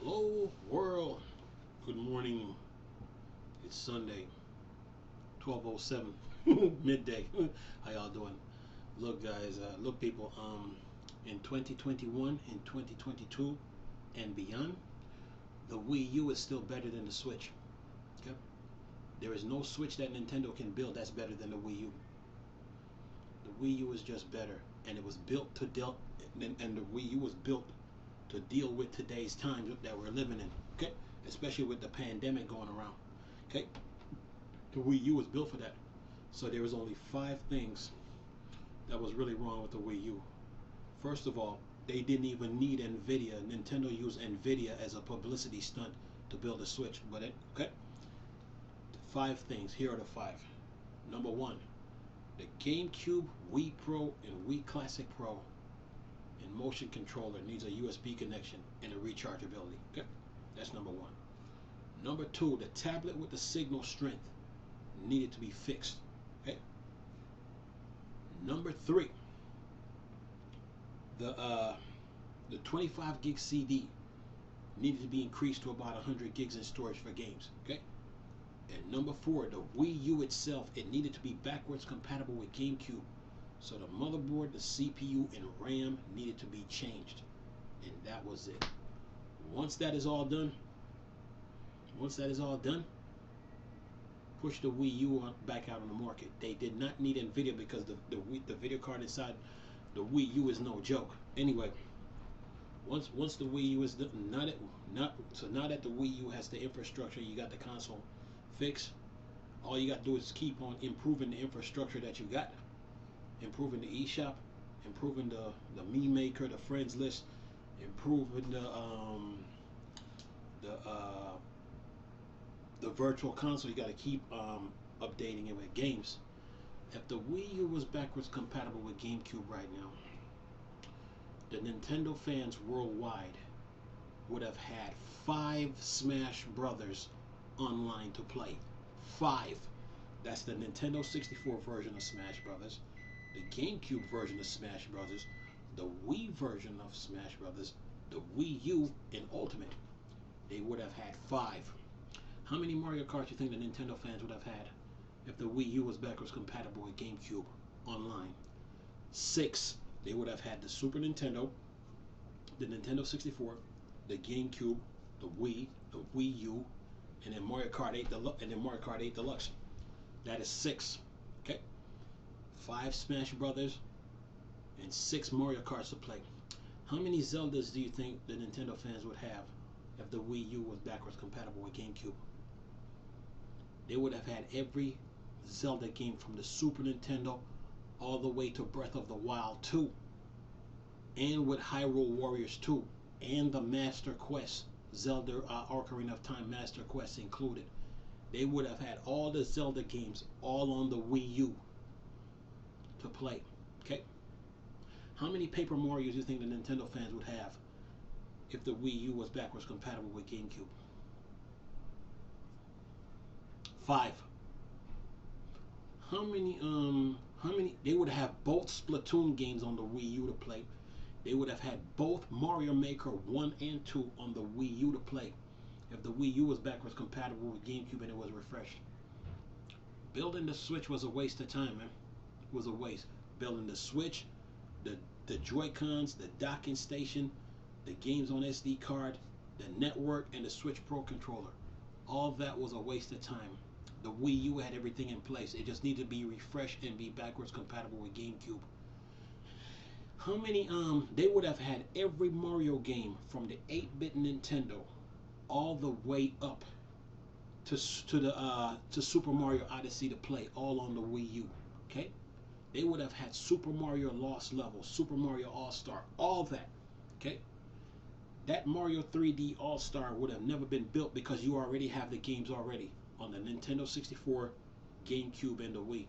Hello world, good morning. It's Sunday, 12:07 midday. How y'all doing? Look guys, look people, in 2021, in 2022 and beyond, the Wii U is still better than the Switch. Okay? There is no Switch that Nintendo can build that's better than the Wii U. The Wii U is just better, and it was built to deal, and the Wii U was built to deal with today's times that we're living in. Okay, especially with the pandemic going around. Okay, the Wii U was built for that. So there was only 5 things that was really wrong with the Wii U. First of all, they didn't even need Nvidia. Nintendo used Nvidia as a publicity stunt to build a Switch. Okay, 5 things. Here are the 5. Number 1, the GameCube, Wii Pro, and Wii Classic Pro and motion controller needs a USB connection and a rechargeability. Okay, that's number 1. Number 2, the tablet with the signal strength needed to be fixed. Okay. Number 3, the 25 gig CD needed to be increased to about 100 gigs in storage for games. Okay. And number 4, the Wii U itself, it needed to be backwards compatible with GameCube. So the motherboard, the CPU, and RAM needed to be changed. And that was it. Once that is all done, push the Wii U back out on the market. They did not need Nvidia because the video card inside the Wii U is no joke. Anyway, once the Wii U is done, now that the Wii U has the infrastructure, you got the console fixed. All you got to do is keep on improving the infrastructure that you got. Improving the eShop, improving the meme maker, the friends list, improving the virtual console. You got to keep updating it with games. If the Wii U was backwards compatible with GameCube right now, the Nintendo fans worldwide would have had 5 Smash Brothers online to play. 5. That's the Nintendo 64 version of Smash Brothers, the GameCube version of Smash Brothers, the Wii version of Smash Brothers, the Wii U, and Ultimate. They would have had 5. How many Mario Karts do you think the Nintendo fans would have had if the Wii U was backwards compatible with GameCube online? 6. They would have had the Super Nintendo, the Nintendo 64, the GameCube, the Wii U, and then Mario Kart 8 Deluxe, Deluxe. That is 6. Okay. 5 Smash Brothers and 6 Mario Karts to play. How many Zeldas do you think the Nintendo fans would have if the Wii U was backwards compatible with GameCube? They would have had every Zelda game from the Super Nintendo all the way to Breath of the Wild 2, and with Hyrule Warriors 2, and the Master Quest, Zelda Ocarina of Time Master Quest included. They would have had all the Zelda games all on the Wii U to play. Okay. How many Paper Marios do you think the Nintendo fans would have if the Wii U was backwards compatible with GameCube? 5. How many they would have both Splatoon games on the Wii U to play. They would have had both Mario Maker 1 and 2 on the Wii U to play if the Wii U was backwards compatible with GameCube and it was refreshed. Building the Switch was a waste of time, man. It was a waste. Building the Switch, the Joy-Cons, the docking station, the games on SD card, the network, and the Switch Pro controller. All that was a waste of time. The Wii U had everything in place. It just needed to be refreshed and be backwards compatible with GameCube. How many they would have had every Mario game from the 8-bit Nintendo all the way up to Super Mario Odyssey to play all on the Wii U. Okay? They would have had Super Mario Lost Levels, Super Mario All-Star, all that. Okay? That Mario 3D All-Star would have never been built because you already have the games already on the Nintendo 64, GameCube, and the Wii.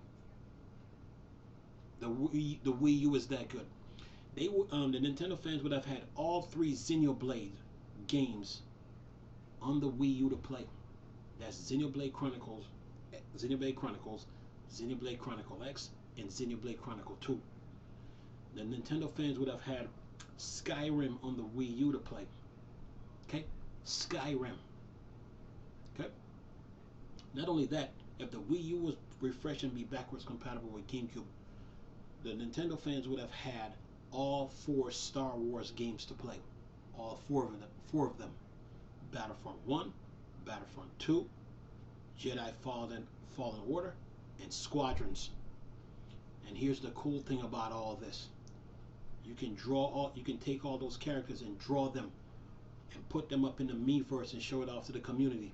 The Wii U is that good. They would, the Nintendo fans would have had all 3 Xenoblade games on the Wii U to play. That's Xenoblade Chronicles, Xenoblade Chronicle X, and Xenoblade Chronicle 2. The Nintendo fans would have had Skyrim on the Wii U to play. Okay? Skyrim. Okay. Not only that, if the Wii U was refreshed and be backwards compatible with GameCube, the Nintendo fans would have had all 4 Star Wars games to play. All four of them. Battlefront 1, Battlefront 2, Jedi Fallen Order, and Squadrons. And here's the cool thing about all this. You can take all those characters and draw them and put them up in the Miiverse and show it off to the community.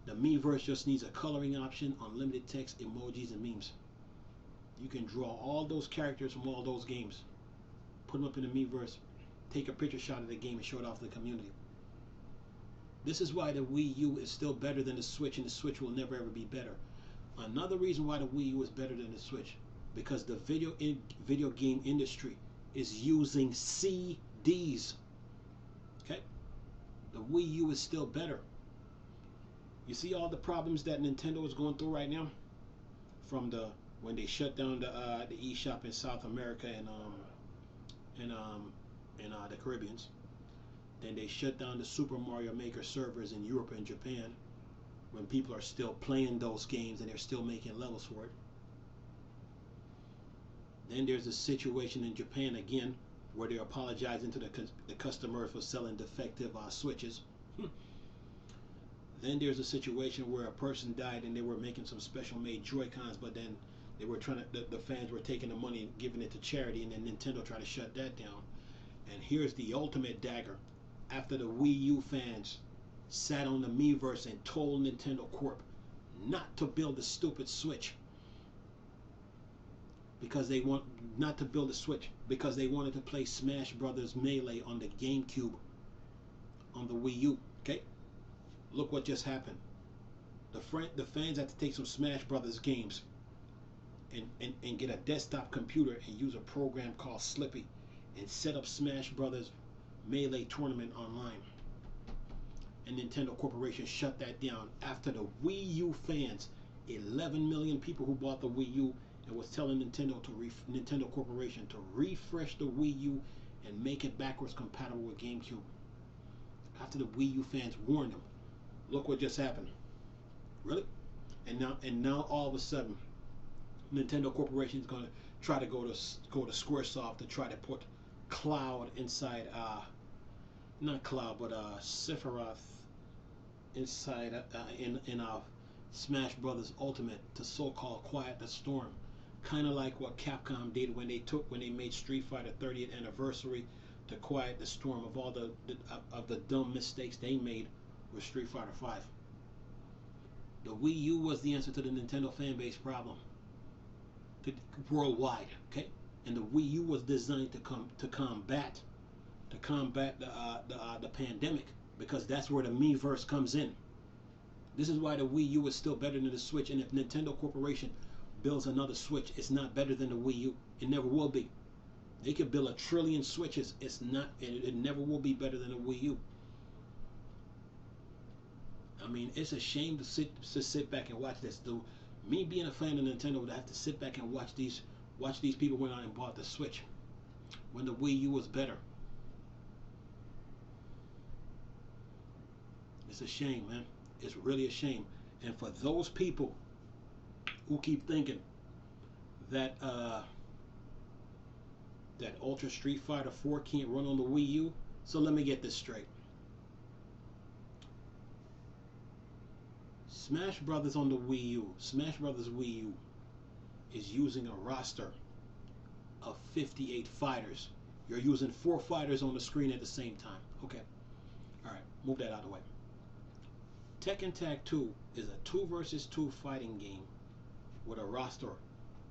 The Miiverse just needs a coloring option, unlimited text, emojis, and memes. You can draw all those characters from all those games, put them up in the Miiverse, take a picture shot of the game and show it off to the community. This is why the Wii U is still better than the Switch, and the Switch will never ever be better. Another reason why the Wii U is better than the Switch, because the video game industry is using CDs. Okay? The Wii U is still better. You see all the problems that Nintendo is going through right now, from when they shut down the eShop in South America and the Caribbeans. Then they shut down the Super Mario Maker servers in Europe and Japan, when people are still playing those games and they're still making levels for it. Then there's a situation in Japan again where they're apologizing to the customers for selling defective switches. Then there's a situation where a person died and they were making some special made Joy-Cons, but then they were the fans were taking the money and giving it to charity, and then Nintendo tried to shut that down. And here's the ultimate dagger. After the Wii U fans sat on the Miiverse and told Nintendo Corp not to build the stupid Switch, because they wanted to play Smash Brothers Melee on the GameCube on the Wii U. Okay, look what just happened. The fans had to take some Smash Brothers games and get a desktop computer and use a program called Slippy and set up Smash Brothers Melee tournament online. And Nintendo Corporation shut that down after the Wii U fans, 11 million people who bought the Wii U, and was telling Nintendo Corporation to refresh the Wii U and make it backwards compatible with GameCube. After the Wii U fans warned them, look what just happened. Really? And now all of a sudden, Nintendo Corporation is going to try to go to SquareSoft to try to put Cloud inside, not Cloud, but Sephiroth inside in Smash Brothers Ultimate to so-called quiet the storm, kind of like what Capcom did when they made Street Fighter 30th anniversary to quiet the storm of all the dumb mistakes they made with Street Fighter 5. The Wii U was the answer to the Nintendo fan base problem worldwide, okay? And the Wii U was designed to combat the pandemic, because that's where the Miiverse comes in. This is why the Wii U is still better than the Switch, and if Nintendo Corporation builds another Switch, it's not better than the Wii U. It never will be. They could build 1 trillion Switches. It's not. It never will be better than the Wii U. I mean, it's a shame to sit back and watch this. Me being a fan of Nintendo would have to sit back and watch these people went out and bought the Switch when the Wii U was better. It's a shame, man. It's really a shame. And for those people who keep thinking that Ultra Street Fighter 4 can't run on the Wii U, so let me get this straight. Smash Brothers on the Wii U, Smash Brothers Wii U is using a roster of 58 fighters. You're using 4 fighters on the screen at the same time. Okay. Alright, move that out of the way. Tekken Tag 2 is a 2 versus 2 fighting game with a roster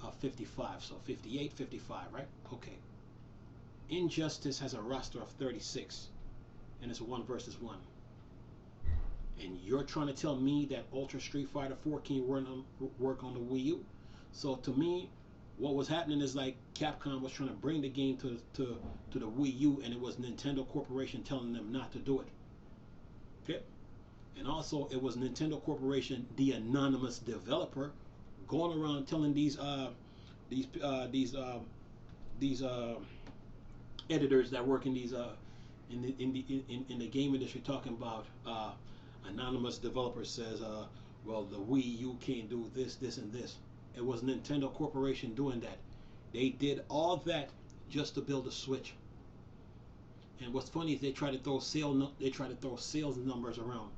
of 55. So 58, 55, right? Okay. Injustice has a roster of 36, and it's 1 versus 1. And you're trying to tell me that Ultra Street Fighter 4 can't work on the Wii U? So to me, what was happening is like Capcom was trying to bring the game to the Wii U, and it was Nintendo Corporation telling them not to do it. Okay? And also, it was Nintendo Corporation, the anonymous developer, going around telling these editors that work in these in the game industry talking about anonymous developer says, well, the Wii U can't do this, this, and this. It was Nintendo Corporation doing that. They did all that just to build a Switch. And what's funny is they try to throw sales numbers around,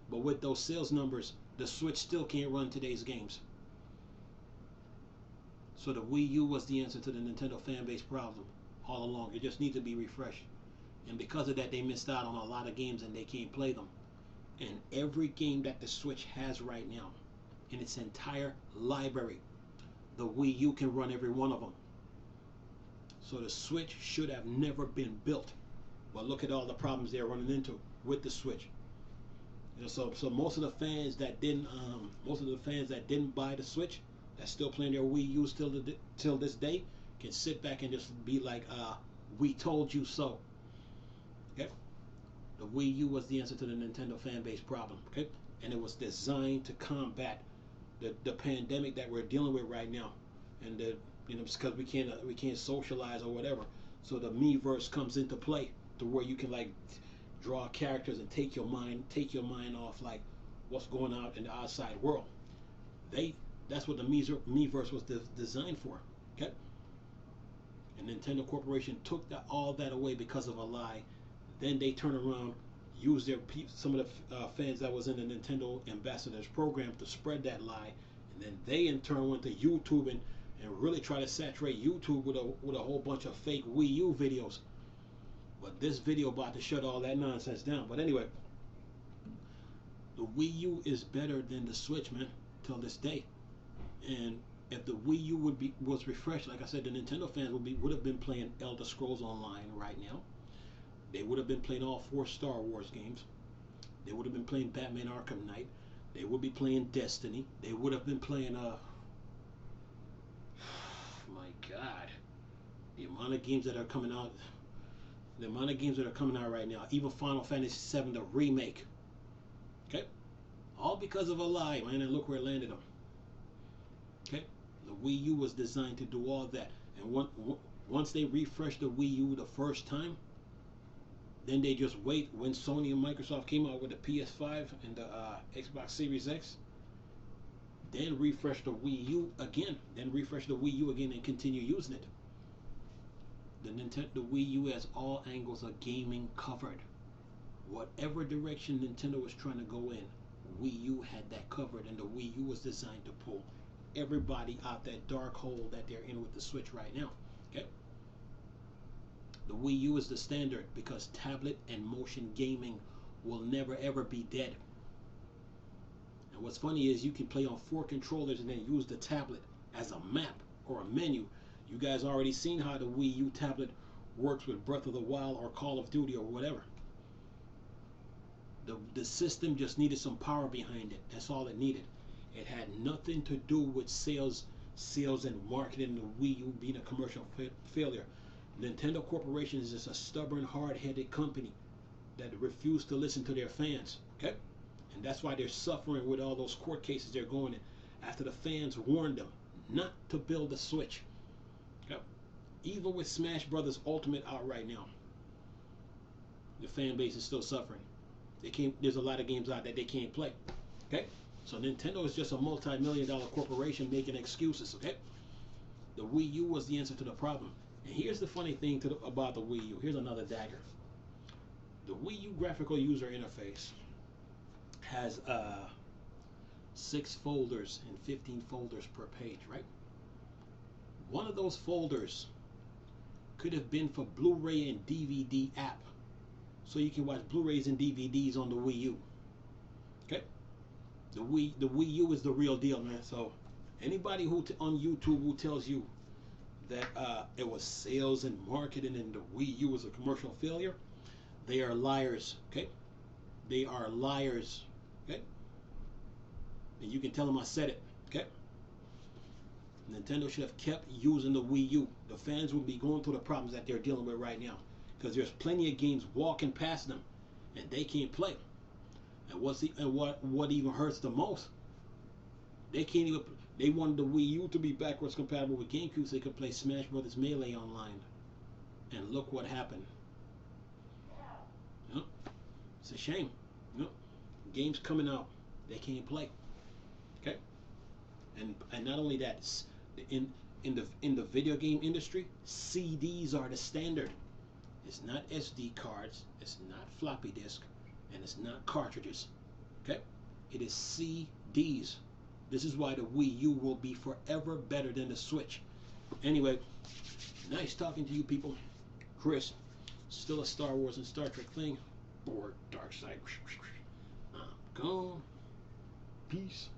but with those sales numbers, the Switch still can't run today's games. So the Wii U was the answer to the Nintendo fan base problem all along. It just needs to be refreshed. And because of that, they missed out on a lot of games and they can't play them. And every game that the Switch has right now, in its entire library, the Wii U can run every one of them. So the Switch should have never been built. But look at all the problems they're running into with the Switch. You know, so most of the fans that didn't buy the Switch, that's still playing their Wii U's till this day, can sit back and just be like, we told you so. Okay? The Wii U was the answer to the Nintendo fan base problem. Okay? And it was designed to combat the pandemic that we're dealing with right now, and because we can't socialize or whatever. So the Miiverse comes into play to where you can like draw characters and take your mind off like what's going on in the outside world. That's what the Miiverse was designed for. Okay. And Nintendo Corporation took all that away because of a lie. Then they turn around, use some of the fans that was in the Nintendo Ambassadors program to spread that lie, and then they in turn went to YouTube and really try to saturate YouTube with a whole bunch of fake Wii U videos. But this video about to shut all that nonsense down. But anyway, the Wii U is better than the Switch, man, till this day. And if the Wii U was refreshed, like I said, the Nintendo fans would have been playing Elder Scrolls Online right now. They would have been playing all 4 Star Wars games. They would have been playing Batman Arkham Knight. They would be playing Destiny. They would have been playing my God, the amount of games that are coming out. The amount of games that are coming out right now, even Final Fantasy VII, the remake. Okay? All because of a lie, man, and look where it landed them. Okay? The Wii U was designed to do all that. And once they refreshed the Wii U the first time, then they just wait when Sony and Microsoft came out with the PS5 and the Xbox Series X. Then refresh the Wii U again. Then refresh the Wii U again and continue using it. The Wii U has all angles of gaming covered. Whatever direction Nintendo was trying to go in, Wii U had that covered, and the Wii U was designed to pull everybody out that dark hole that they're in with the Switch right now. Okay? The Wii U is the standard because tablet and motion gaming will never ever be dead. And what's funny is you can play on 4 controllers and then use the tablet as a map or a menu. You guys already seen how the Wii U tablet works with Breath of the Wild or Call of Duty or whatever. The system just needed some power behind it. That's all it needed. It had nothing to do with sales and marketing, the Wii U being a commercial failure. Nintendo Corporation is just a stubborn, hard-headed company that refused to listen to their fans. Okay? And that's why they're suffering with all those court cases they're going in after the fans warned them not to build a Switch. Yep. Even with Smash Brothers Ultimate out right now, the fan base is still suffering. There's a lot of games out that they can't play. Okay? So Nintendo is just a multi-million-dollar corporation making excuses. Okay? The Wii U was the answer to the problem. And here's the funny thing about the Wii U. Here's another dagger. The Wii U graphical user interface has 6 folders and 15 folders per page, right? One of those folders could have been for Blu-ray and DVD app, so you can watch Blu-rays and DVDs on the Wii U. Okay? The Wii U is the real deal, man. So anybody on YouTube who tells you that it was sales and marketing and the Wii U was a commercial failure, they are liars. Okay? They are liars. Okay? And you can tell them I said it. Okay? Nintendo should have kept using the Wii U. The fans will be going through the problems that they're dealing with right now, because there's plenty of games walking past them and they can't play. And what even hurts the most, they can't even. They wanted the Wii U to be backwards compatible with GameCube so they could play Smash Brothers Melee online. And look what happened. It's a shame. You know, games coming out, they can't play. Okay, and not only that, in in the video game industry, CDs are the standard. It's not SD cards, it's not floppy disk, and it's not cartridges. Okay, it is CDs. This is why the Wii U will be forever better than the Switch. Anyway, nice talking to you people. Chris, still a Star Wars and Star Trek thing. Bored, dark side. I'm gone. Peace.